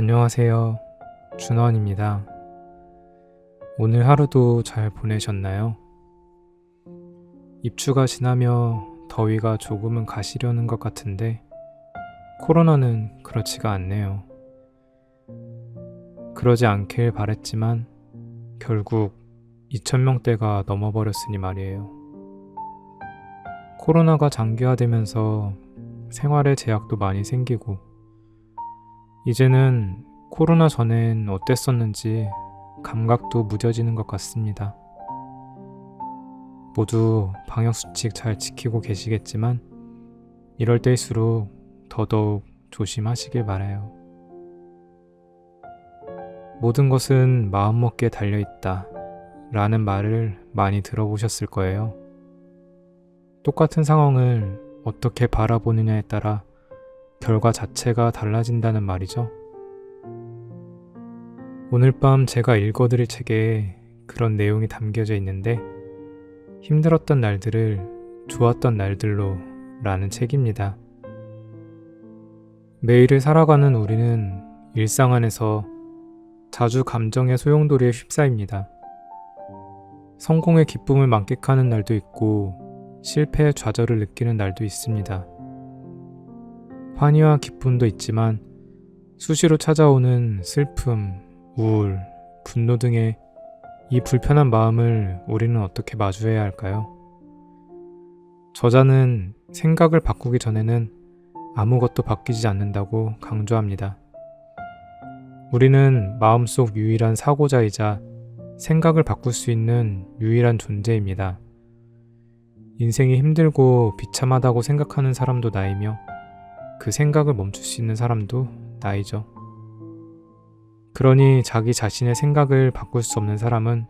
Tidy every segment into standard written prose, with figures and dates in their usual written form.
안녕하세요. 준원입니다. 오늘 하루도 잘 보내셨나요? 입추가 지나며 더위가 조금은 가시려는 것 같은데 코로나는 그렇지가 않네요. 그러지 않길 바랬지만 결국 2,000명대가 넘어버렸으니 말이에요. 코로나가 장기화되면서 생활에 제약도 많이 생기고 이제는 코로나 전엔 어땠었는지 감각도 무뎌지는 것 같습니다. 모두 방역수칙 잘 지키고 계시겠지만 이럴 때일수록 더더욱 조심하시길 바라요. 모든 것은 마음먹기에 달려있다 라는 말을 많이 들어보셨을 거예요. 똑같은 상황을 어떻게 바라보느냐에 따라 결과 자체가 달라진다는 말이죠. 오늘 밤 제가 읽어드릴 책에 그런 내용이 담겨져 있는데 힘들었던 날들을 좋았던 날들로 라는 책입니다. 매일을 살아가는 우리는 일상 안에서 자주 감정의 소용돌이에 휩싸입니다. 성공의 기쁨을 만끽하는 날도 있고 실패의 좌절을 느끼는 날도 있습니다. 환희와 기쁨도 있지만 수시로 찾아오는 슬픔, 우울, 분노 등의 이 불편한 마음을 우리는 어떻게 마주해야 할까요? 저자는 생각을 바꾸기 전에는 아무것도 바뀌지 않는다고 강조합니다. 우리는 마음속 유일한 사고자이자 생각을 바꿀 수 있는 유일한 존재입니다. 인생이 힘들고 비참하다고 생각하는 사람도 나이며 그 생각을 멈출 수 있는 사람도 나이죠. 그러니 자기 자신의 생각을 바꿀 수 없는 사람은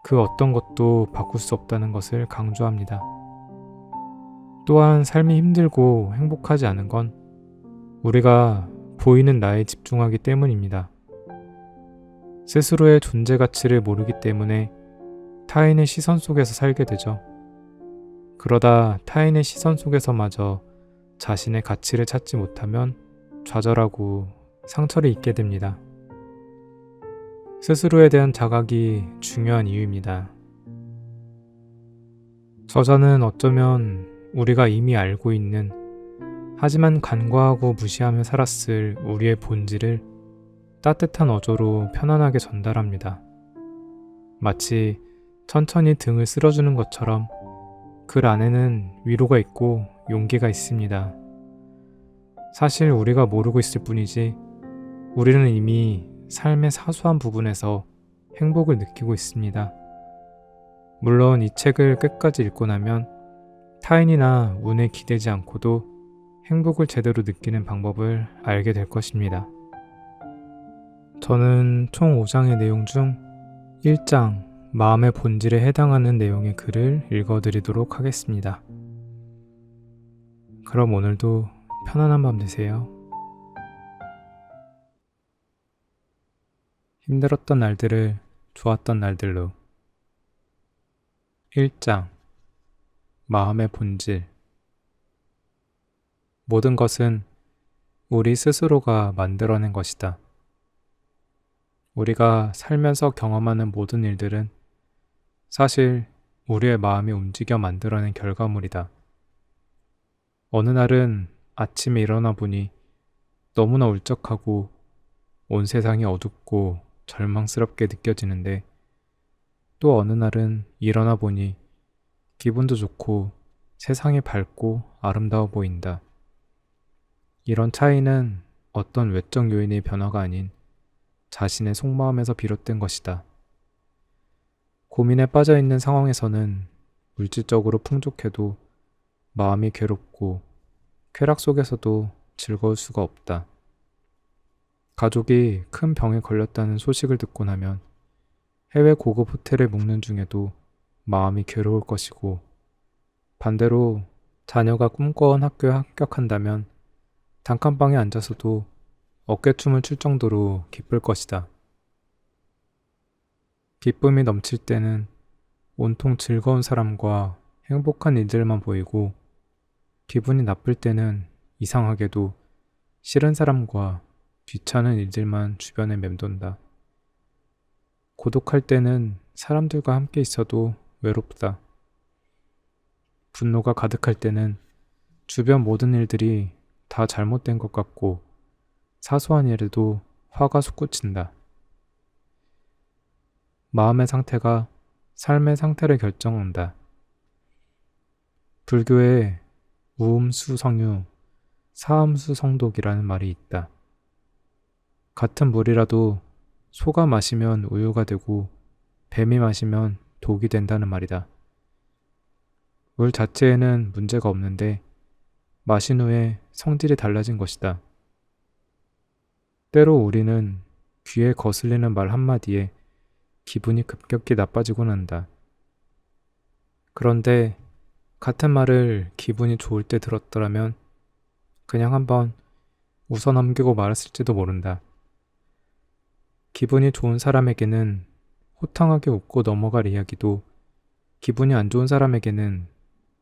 그 어떤 것도 바꿀 수 없다는 것을 강조합니다. 또한 삶이 힘들고 행복하지 않은 건 우리가 보이는 나에 집중하기 때문입니다. 스스로의 존재 가치를 모르기 때문에 타인의 시선 속에서 살게 되죠. 그러다 타인의 시선 속에서마저 자신의 가치를 찾지 못하면 좌절하고 상처를 입게 됩니다. 스스로에 대한 자각이 중요한 이유입니다. 저자는 어쩌면 우리가 이미 알고 있는 하지만 간과하고 무시하며 살았을 우리의 본질을 따뜻한 어조로 편안하게 전달합니다. 마치 천천히 등을 쓸어주는 것처럼 글 안에는 위로가 있고 용기가 있습니다. 사실 우리가 모르고 있을 뿐이지 우리는 이미 삶의 사소한 부분에서 행복을 느끼고 있습니다. 물론 이 책을 끝까지 읽고 나면 타인이나 운에 기대지 않고도 행복을 제대로 느끼는 방법을 알게 될 것입니다. 저는 총 5장의 내용 중 1장 마음의 본질에 해당하는 내용의 글을 읽어드리도록 하겠습니다. 그럼 오늘도 편안한 밤 되세요. 힘들었던 날들을 좋았던 날들로. 1장 마음의 본질. 모든 것은 우리 스스로가 만들어낸 것이다. 우리가 살면서 경험하는 모든 일들은 사실 우리의 마음이 움직여 만들어낸 결과물이다. 어느 날은 아침에 일어나 보니 너무나 울적하고 온 세상이 어둡고 절망스럽게 느껴지는데 또 어느 날은 일어나 보니 기분도 좋고 세상이 밝고 아름다워 보인다. 이런 차이는 어떤 외적 요인의 변화가 아닌 자신의 속마음에서 비롯된 것이다. 고민에 빠져 있는 상황에서는 물질적으로 풍족해도 마음이 괴롭고 쾌락 속에서도 즐거울 수가 없다. 가족이 큰 병에 걸렸다는 소식을 듣고 나면 해외 고급 호텔에 묵는 중에도 마음이 괴로울 것이고 반대로 자녀가 꿈꿔온 학교에 합격한다면 단칸방에 앉아서도 어깨춤을 출 정도로 기쁠 것이다. 기쁨이 넘칠 때는 온통 즐거운 사람과 행복한 일들만 보이고 기분이 나쁠 때는 이상하게도 싫은 사람과 귀찮은 일들만 주변에 맴돈다. 고독할 때는 사람들과 함께 있어도 외롭다. 분노가 가득할 때는 주변 모든 일들이 다 잘못된 것 같고 사소한 일에도 화가 솟구친다. 마음의 상태가 삶의 상태를 결정한다. 불교에 우음수성유, 사음수성독이라는 말이 있다. 같은 물이라도 소가 마시면 우유가 되고 뱀이 마시면 독이 된다는 말이다. 물 자체에는 문제가 없는데 마신 후에 성질이 달라진 것이다. 때로 우리는 귀에 거슬리는 말 한마디에 기분이 급격히 나빠지곤 한다. 그런데 같은 말을 기분이 좋을 때 들었더라면 그냥 한번 웃어 넘기고 말았을지도 모른다. 기분이 좋은 사람에게는 호탕하게 웃고 넘어갈 이야기도 기분이 안 좋은 사람에게는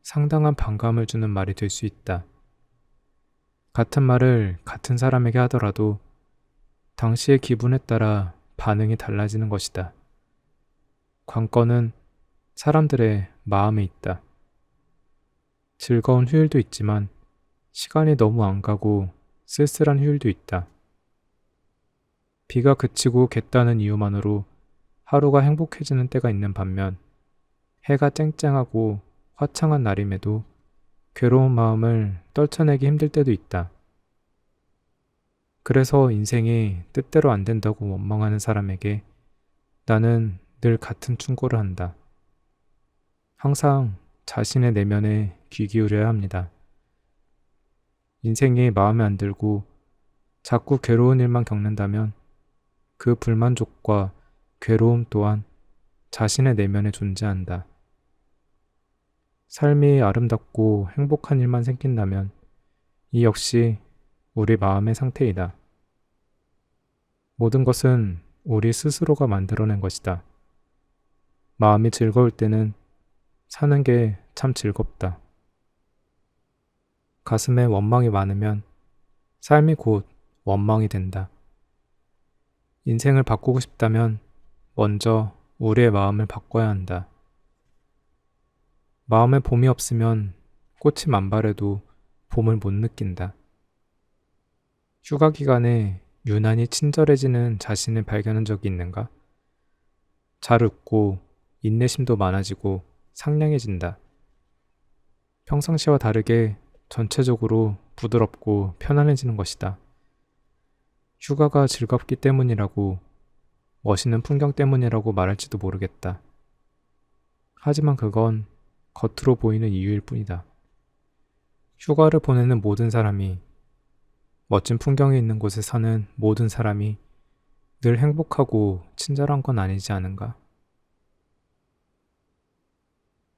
상당한 반감을 주는 말이 될 수 있다. 같은 말을 같은 사람에게 하더라도 당시의 기분에 따라 반응이 달라지는 것이다. 관건은 사람들의 마음에 있다. 즐거운 휴일도 있지만 시간이 너무 안 가고 쓸쓸한 휴일도 있다. 비가 그치고 겠다는 이유만으로 하루가 행복해지는 때가 있는 반면 해가 쨍쨍하고 화창한 날임에도 괴로운 마음을 떨쳐내기 힘들 때도 있다. 그래서 인생이 뜻대로 안 된다고 원망하는 사람에게 나는 늘 같은 충고를 한다. 항상 자신의 내면에 귀 기울여야 합니다. 인생이 마음에 안 들고 자꾸 괴로운 일만 겪는다면 그 불만족과 괴로움 또한 자신의 내면에 존재한다. 삶이 아름답고 행복한 일만 생긴다면 이 역시 우리 마음의 상태이다. 모든 것은 우리 스스로가 만들어낸 것이다. 마음이 즐거울 때는 사는 게 참 즐겁다. 가슴에 원망이 많으면 삶이 곧 원망이 된다. 인생을 바꾸고 싶다면 먼저 우리의 마음을 바꿔야 한다. 마음에 봄이 없으면 꽃이 만발해도 봄을 못 느낀다. 휴가 기간에 유난히 친절해지는 자신을 발견한 적이 있는가? 잘 웃고 인내심도 많아지고 상냥해진다. 평상시와 다르게 전체적으로 부드럽고 편안해지는 것이다. 휴가가 즐겁기 때문이라고 멋있는 풍경 때문이라고 말할지도 모르겠다. 하지만 그건 겉으로 보이는 이유일 뿐이다. 휴가를 보내는 모든 사람이 멋진 풍경이 있는 곳에 사는 모든 사람이 늘 행복하고 친절한 건 아니지 않은가?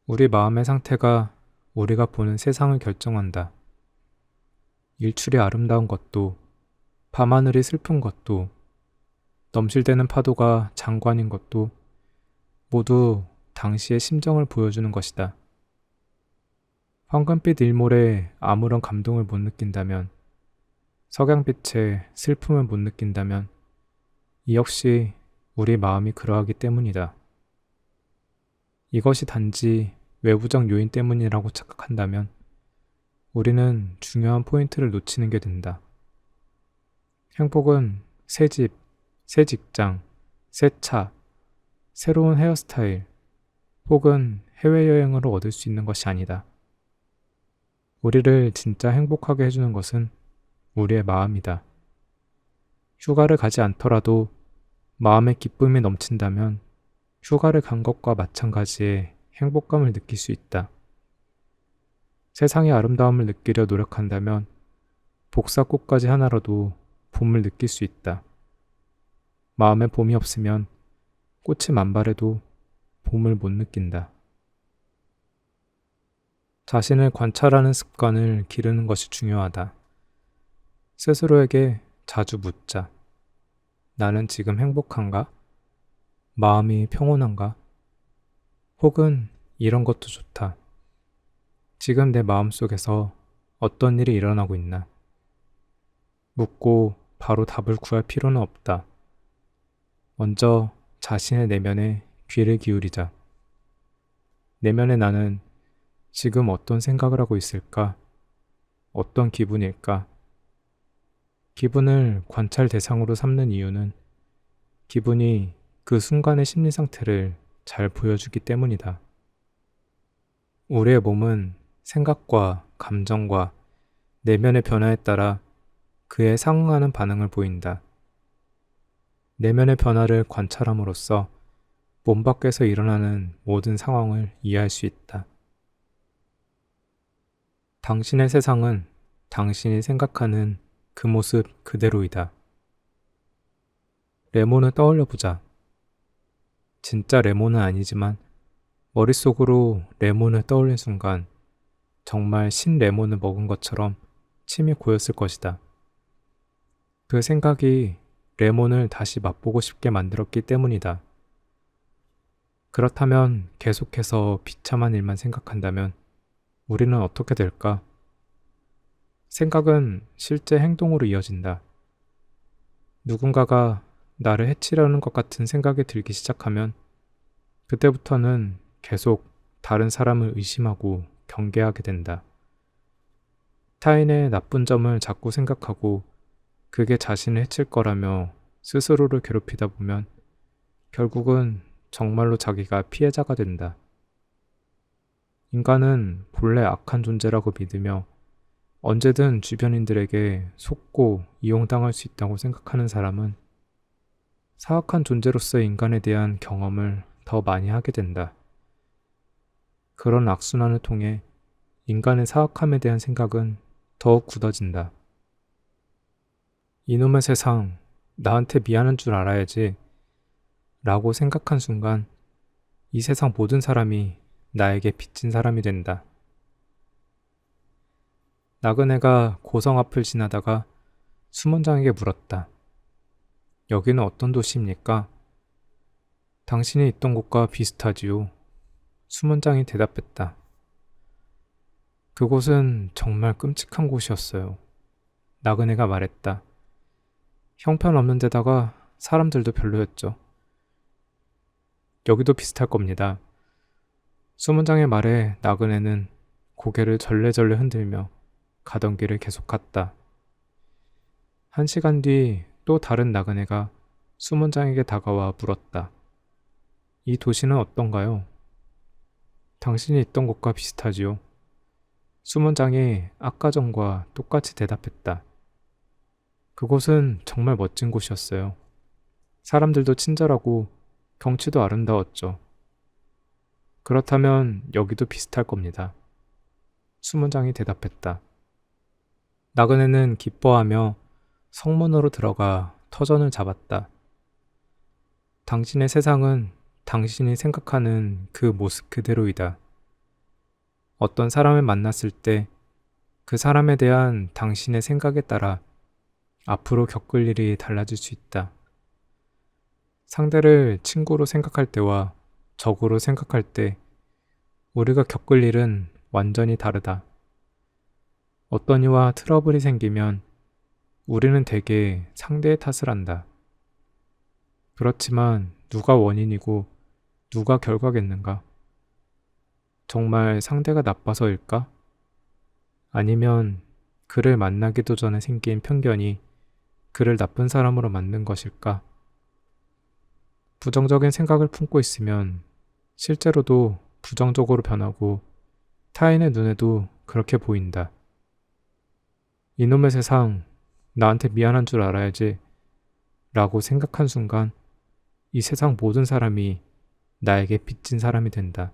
우리 마음의 상태가 우리가 보는 세상을 결정한다. 일출이 아름다운 것도, 밤하늘이 슬픈 것도, 넘실대는 파도가 장관인 것도 모두 당시의 심정을 보여주는 것이다. 황금빛 일몰에 아무런 감동을 못 느낀다면, 석양빛에 슬픔을 못 느낀다면 이 역시 우리 마음이 그러하기 때문이다. 이것이 단지 외부적 요인 때문이라고 착각한다면 우리는 중요한 포인트를 놓치는 게 된다. 행복은 새 집, 새 직장, 새 차, 새로운 헤어스타일 혹은 해외여행으로 얻을 수 있는 것이 아니다. 우리를 진짜 행복하게 해주는 것은 우리의 마음이다. 휴가를 가지 않더라도 마음의 기쁨이 넘친다면 휴가를 간 것과 마찬가지의 행복감을 느낄 수 있다. 세상의 아름다움을 느끼려 노력한다면 복사꽃까지 하나라도 봄을 느낄 수 있다. 마음에 봄이 없으면 꽃이 만발해도 봄을 못 느낀다. 자신을 관찰하는 습관을 기르는 것이 중요하다. 스스로에게 자주 묻자. 나는 지금 행복한가? 마음이 평온한가? 혹은 이런 것도 좋다. 지금 내 마음속에서 어떤 일이 일어나고 있나? 묻고 바로 답을 구할 필요는 없다. 먼저 자신의 내면에 귀를 기울이자. 내면의 나는 지금 어떤 생각을 하고 있을까? 어떤 기분일까? 기분을 관찰 대상으로 삼는 이유는 기분이 그 순간의 심리 상태를 잘 보여주기 때문이다. 우리의 몸은 생각과 감정과 내면의 변화에 따라 그에 상응하는 반응을 보인다. 내면의 변화를 관찰함으로써 몸 밖에서 일어나는 모든 상황을 이해할 수 있다. 당신의 세상은 당신이 생각하는 그 모습 그대로이다. 레몬을 떠올려 보자. 진짜 레몬은 아니지만 머릿속으로 레몬을 떠올린 순간 정말 신 레몬을 먹은 것처럼 침이 고였을 것이다. 그 생각이 레몬을 다시 맛보고 싶게 만들었기 때문이다. 그렇다면 계속해서 비참한 일만 생각한다면 우리는 어떻게 될까? 생각은 실제 행동으로 이어진다. 누군가가 나를 해치려는 것 같은 생각이 들기 시작하면 그때부터는 계속 다른 사람을 의심하고 경계하게 된다. 타인의 나쁜 점을 자꾸 생각하고 그게 자신을 해칠 거라며 스스로를 괴롭히다 보면 결국은 정말로 자기가 피해자가 된다. 인간은 본래 악한 존재라고 믿으며 언제든 주변인들에게 속고 이용당할 수 있다고 생각하는 사람은 사악한 존재로서의 인간에 대한 경험을 더 많이 하게 된다. 그런 악순환을 통해 인간의 사악함에 대한 생각은 더욱 굳어진다. 이놈의 세상, 나한테 미안한 줄 알아야지 라고 생각한 순간 이 세상 모든 사람이 나에게 빚진 사람이 된다. 나그네가 고성 앞을 지나다가 수문장에게 물었다. 여기는 어떤 도시입니까? 당신이 있던 곳과 비슷하지요. 수문장이 대답했다. 그곳은 정말 끔찍한 곳이었어요. 나그네가 말했다. 형편없는 데다가 사람들도 별로였죠. 여기도 비슷할 겁니다. 수문장의 말에 나그네는 고개를 절레절레 흔들며 가던 길을 계속 갔다. 1시간 뒤 또 다른 나그네가 수문장에게 다가와 물었다. 이 도시는 어떤가요? 당신이 있던 곳과 비슷하지요. 수문장이 아까 전과 똑같이 대답했다. 그곳은 정말 멋진 곳이었어요. 사람들도 친절하고 경치도 아름다웠죠. 그렇다면 여기도 비슷할 겁니다. 수문장이 대답했다. 나그네는 기뻐하며 성문으로 들어가 터전을 잡았다. 당신의 세상은 당신이 생각하는 그 모습 그대로이다. 어떤 사람을 만났을 때 그 사람에 대한 당신의 생각에 따라 앞으로 겪을 일이 달라질 수 있다. 상대를 친구로 생각할 때와 적으로 생각할 때 우리가 겪을 일은 완전히 다르다. 어떤 이와 트러블이 생기면 우리는 대개 상대의 탓을 한다. 그렇지만 누가 원인이고 누가 결과겠는가? 정말 상대가 나빠서일까? 아니면 그를 만나기도 전에 생긴 편견이 그를 나쁜 사람으로 만든 것일까? 부정적인 생각을 품고 있으면 실제로도 부정적으로 변하고 타인의 눈에도 그렇게 보인다. 이놈의 세상, 나한테 미안한 줄 알아야지 라고 생각한 순간 이 세상 모든 사람이 나에게 빚진 사람이 된다.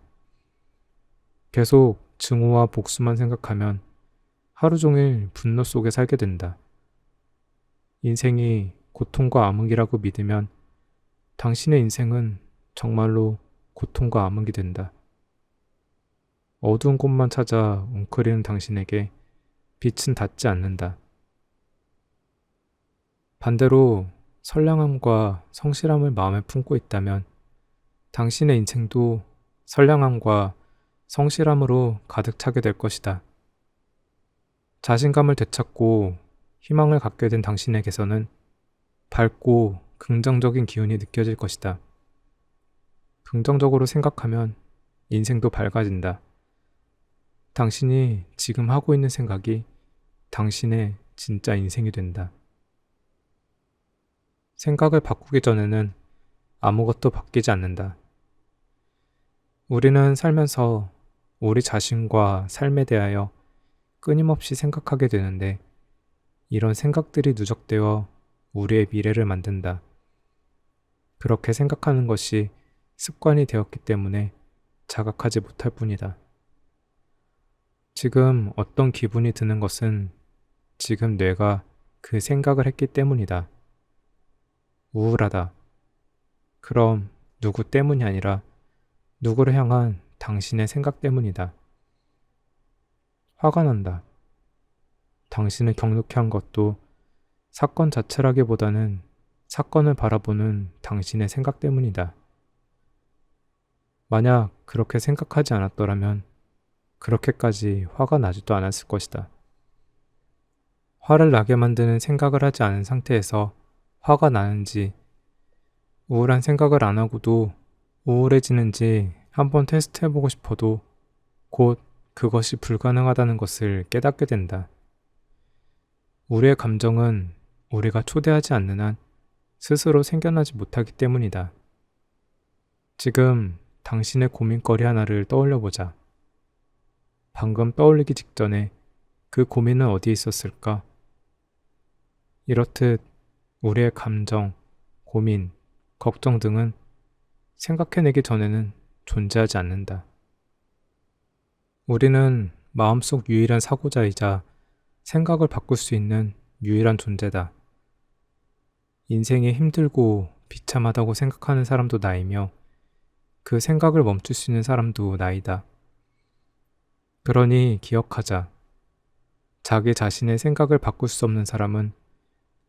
계속 증오와 복수만 생각하면 하루 종일 분노 속에 살게 된다. 인생이 고통과 암흑이라고 믿으면 당신의 인생은 정말로 고통과 암흑이 된다. 어두운 곳만 찾아 웅크리는 당신에게 빛은 닿지 않는다. 반대로 선량함과 성실함을 마음에 품고 있다면 당신의 인생도 선량함과 성실함으로 가득 차게 될 것이다. 자신감을 되찾고 희망을 갖게 된 당신에게서는 밝고 긍정적인 기운이 느껴질 것이다. 긍정적으로 생각하면 인생도 밝아진다. 당신이 지금 하고 있는 생각이 당신의 진짜 인생이 된다. 생각을 바꾸기 전에는 아무것도 바뀌지 않는다. 우리는 살면서 우리 자신과 삶에 대하여 끊임없이 생각하게 되는데 이런 생각들이 누적되어 우리의 미래를 만든다. 그렇게 생각하는 것이 습관이 되었기 때문에 자각하지 못할 뿐이다. 지금 어떤 기분이 드는 것은 지금 뇌가 그 생각을 했기 때문이다. 우울하다. 그럼 누구 때문이 아니라 누구를 향한 당신의 생각 때문이다. 화가 난다. 당신을 격놓게 한 것도 사건 자체라기보다는 사건을 바라보는 당신의 생각 때문이다. 만약 그렇게 생각하지 않았더라면 그렇게까지 화가 나지도 않았을 것이다. 화를 나게 만드는 생각을 하지 않은 상태에서 화가 나는지, 우울한 생각을 안 하고도 우울해지는지 한번 테스트해보고 싶어도 곧 그것이 불가능하다는 것을 깨닫게 된다. 우리의 감정은 우리가 초대하지 않는 한 스스로 생겨나지 못하기 때문이다. 지금 당신의 고민거리 하나를 떠올려 보자. 방금 떠올리기 직전에 그 고민은 어디에 있었을까? 이렇듯 우리의 감정, 고민, 걱정 등은 생각해내기 전에는 존재하지 않는다. 우리는 마음속 유일한 사고자이자 생각을 바꿀 수 있는 유일한 존재다. 인생이 힘들고 비참하다고 생각하는 사람도 나이며 그 생각을 멈출 수 있는 사람도 나이다. 그러니 기억하자. 자기 자신의 생각을 바꿀 수 없는 사람은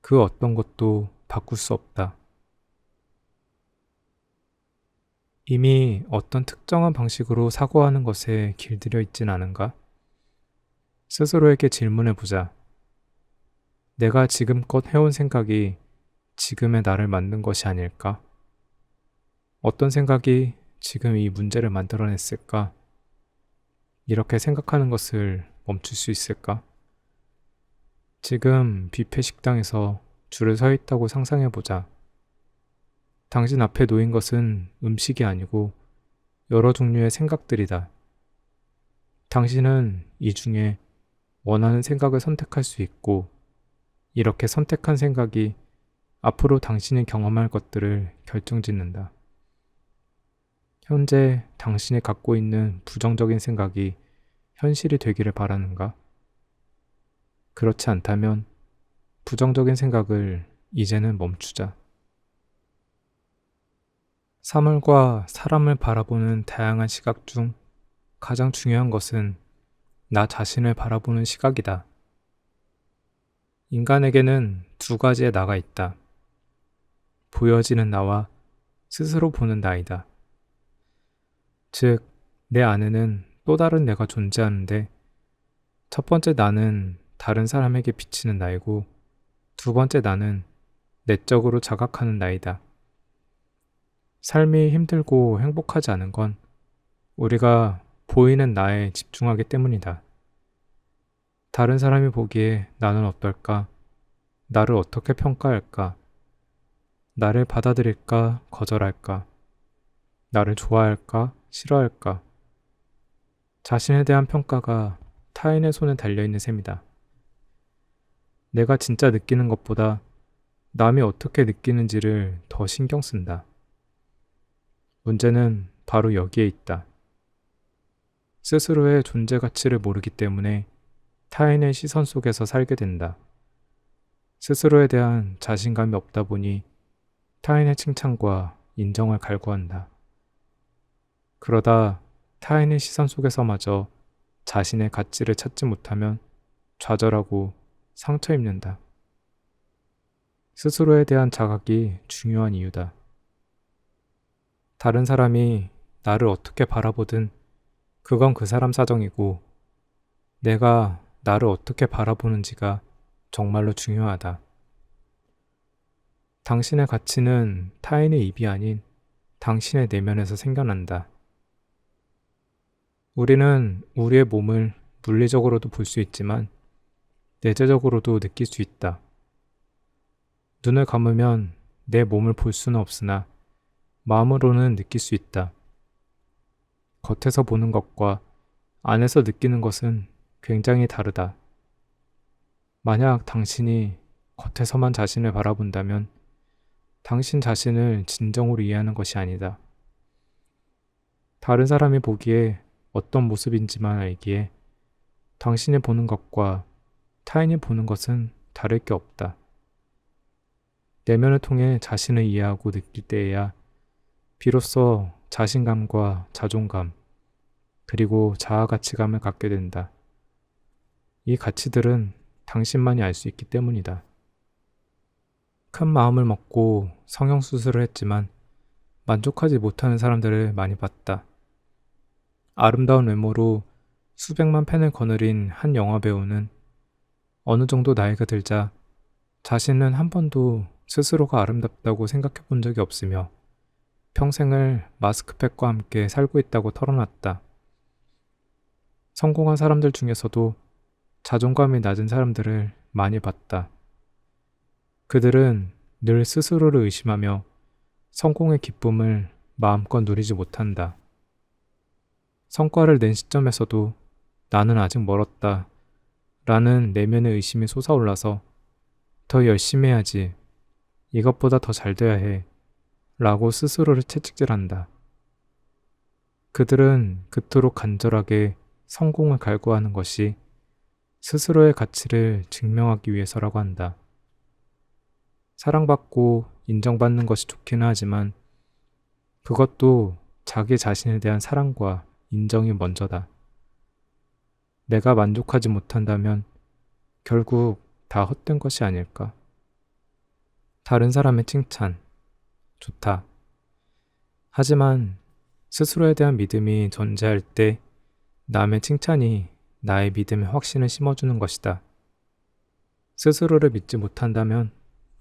그 어떤 것도 바꿀 수 없다. 이미 어떤 특정한 방식으로 사고하는 것에 길들여 있진 않은가? 스스로에게 질문해보자. 내가 지금껏 해온 생각이 지금의 나를 만든 것이 아닐까? 어떤 생각이 지금 이 문제를 만들어냈을까? 이렇게 생각하는 것을 멈출 수 있을까? 지금 뷔페 식당에서 줄을 서 있다고 상상해보자. 당신 앞에 놓인 것은 음식이 아니고 여러 종류의 생각들이다. 당신은 이 중에 원하는 생각을 선택할 수 있고 이렇게 선택한 생각이 앞으로 당신이 경험할 것들을 결정짓는다. 현재 당신이 갖고 있는 부정적인 생각이 현실이 되기를 바라는가? 그렇지 않다면 부정적인 생각을 이제는 멈추자. 사물과 사람을 바라보는 다양한 시각 중 가장 중요한 것은 나 자신을 바라보는 시각이다. 인간에게는 두 가지의 나가 있다. 보여지는 나와 스스로 보는 나이다. 즉, 내 안에는 또 다른 내가 존재하는데 첫 번째 나는 다른 사람에게 비치는 나이고 두 번째 나는 내적으로 자각하는 나이다. 삶이 힘들고 행복하지 않은 건 우리가 보이는 나에 집중하기 때문이다. 다른 사람이 보기에 나는 어떨까? 나를 어떻게 평가할까? 나를 받아들일까? 거절할까? 나를 좋아할까? 싫어할까? 자신에 대한 평가가 타인의 손에 달려있는 셈이다. 내가 진짜 느끼는 것보다 남이 어떻게 느끼는지를 더 신경 쓴다. 문제는 바로 여기에 있다. 스스로의 존재 가치를 모르기 때문에 타인의 시선 속에서 살게 된다. 스스로에 대한 자신감이 없다 보니 타인의 칭찬과 인정을 갈구한다. 그러다 타인의 시선 속에서마저 자신의 가치를 찾지 못하면 좌절하고 상처 입는다. 스스로에 대한 자각이 중요한 이유다. 다른 사람이 나를 어떻게 바라보든 그건 그 사람 사정이고 내가 나를 어떻게 바라보는지가 정말로 중요하다. 당신의 가치는 타인의 입이 아닌 당신의 내면에서 생겨난다. 우리는 우리의 몸을 물리적으로도 볼 수 있지만 내재적으로도 느낄 수 있다. 눈을 감으면 내 몸을 볼 수는 없으나 마음으로는 느낄 수 있다. 겉에서 보는 것과 안에서 느끼는 것은 굉장히 다르다. 만약 당신이 겉에서만 자신을 바라본다면 당신 자신을 진정으로 이해하는 것이 아니다. 다른 사람이 보기에 어떤 모습인지만 알기에 당신이 보는 것과 타인이 보는 것은 다를 게 없다. 내면을 통해 자신을 이해하고 느낄 때에야 비로소 자신감과 자존감, 그리고 자아 가치감을 갖게 된다. 이 가치들은 당신만이 알 수 있기 때문이다. 큰 마음을 먹고 성형수술을 했지만 만족하지 못하는 사람들을 많이 봤다. 아름다운 외모로 수백만 팬을 거느린 한 영화배우는 어느 정도 나이가 들자 자신은 한 번도 스스로가 아름답다고 생각해 본 적이 없으며 평생을 마스크팩과 함께 살고 있다고 털어놨다. 성공한 사람들 중에서도 자존감이 낮은 사람들을 많이 봤다. 그들은 늘 스스로를 의심하며 성공의 기쁨을 마음껏 누리지 못한다. 성과를 낸 시점에서도 나는 아직 멀었다 라는 내면의 의심이 솟아올라서 더 열심히 해야지, 이것보다 더 잘 돼야 해 라고 스스로를 채찍질한다. 그들은 그토록 간절하게 성공을 갈구하는 것이 스스로의 가치를 증명하기 위해서라고 한다. 사랑받고 인정받는 것이 좋기는 하지만 그것도 자기 자신에 대한 사랑과 인정이 먼저다. 내가 만족하지 못한다면 결국 다 헛된 것이 아닐까? 다른 사람의 칭찬, 좋다. 하지만 스스로에 대한 믿음이 존재할 때 남의 칭찬이 나의 믿음에 확신을 심어주는 것이다. 스스로를 믿지 못한다면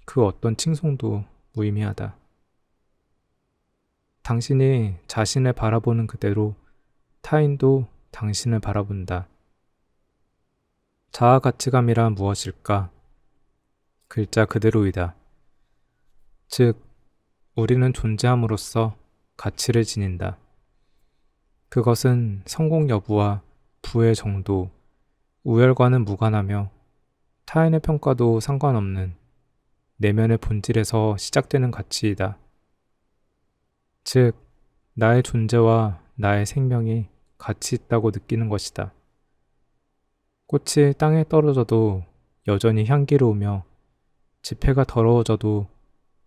그 어떤 칭송도 무의미하다. 당신이 자신을 바라보는 그대로 타인도 당신을 바라본다. 자아 가치감이란 무엇일까? 글자 그대로이다. 즉, 우리는 존재함으로써 가치를 지닌다. 그것은 성공 여부와 부의 정도, 우열과는 무관하며 타인의 평가도 상관없는 내면의 본질에서 시작되는 가치이다. 즉, 나의 존재와 나의 생명이 가치 있다고 느끼는 것이다. 꽃이 땅에 떨어져도 여전히 향기로우며 지폐가 더러워져도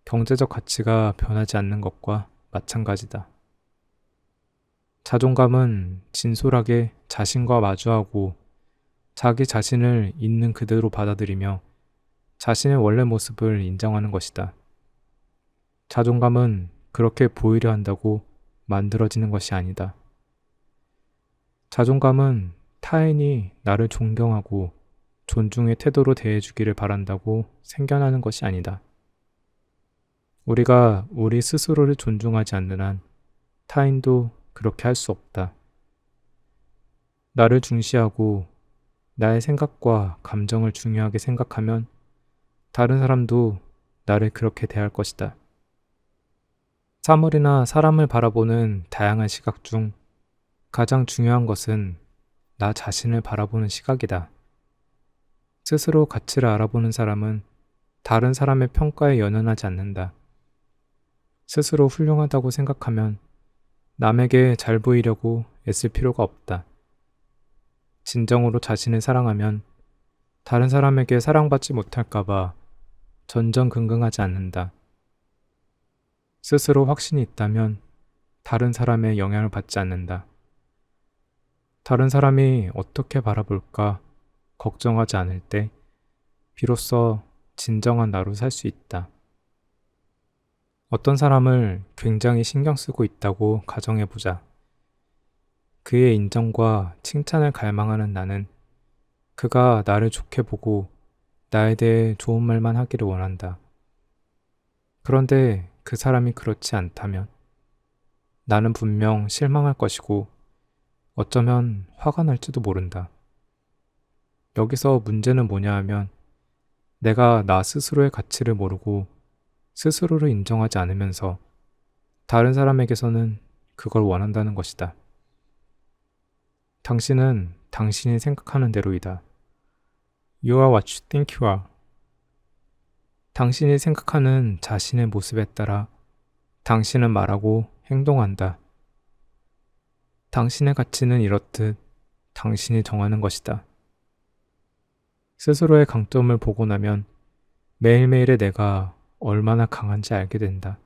경제적 가치가 변하지 않는 것과 마찬가지다. 자존감은 진솔하게 자신과 마주하고 자기 자신을 있는 그대로 받아들이며 자신의 원래 모습을 인정하는 것이다. 자존감은 그렇게 보이려 한다고 만들어지는 것이 아니다. 자존감은 타인이 나를 존경하고 존중의 태도로 대해주기를 바란다고 생겨나는 것이 아니다. 우리가 우리 스스로를 존중하지 않는 한 타인도 그렇게 할 수 없다. 나를 중시하고 나의 생각과 감정을 중요하게 생각하면 다른 사람도 나를 그렇게 대할 것이다. 사물이나 사람을 바라보는 다양한 시각 중 가장 중요한 것은 나 자신을 바라보는 시각이다. 스스로 가치를 알아보는 사람은 다른 사람의 평가에 연연하지 않는다. 스스로 훌륭하다고 생각하면 남에게 잘 보이려고 애쓸 필요가 없다. 진정으로 자신을 사랑하면 다른 사람에게 사랑받지 못할까봐 전전긍긍하지 않는다. 스스로 확신이 있다면 다른 사람의 영향을 받지 않는다. 다른 사람이 어떻게 바라볼까 걱정하지 않을 때 비로소 진정한 나로 살 수 있다. 어떤 사람을 굉장히 신경 쓰고 있다고 가정해보자. 그의 인정과 칭찬을 갈망하는 나는 그가 나를 좋게 보고 나에 대해 좋은 말만 하기를 원한다. 그런데 그 사람이 그렇지 않다면 나는 분명 실망할 것이고 어쩌면 화가 날지도 모른다. 여기서 문제는 뭐냐 하면 내가 나 스스로의 가치를 모르고 스스로를 인정하지 않으면서 다른 사람에게서는 그걸 원한다는 것이다. 당신은 당신이 생각하는 대로이다. You are what you think you are. 당신이 생각하는 자신의 모습에 따라 당신은 말하고 행동한다. 당신의 가치는 이렇듯 당신이 정하는 것이다. 스스로의 강점을 보고 나면 매일매일의 내가 얼마나 강한지 알게 된다.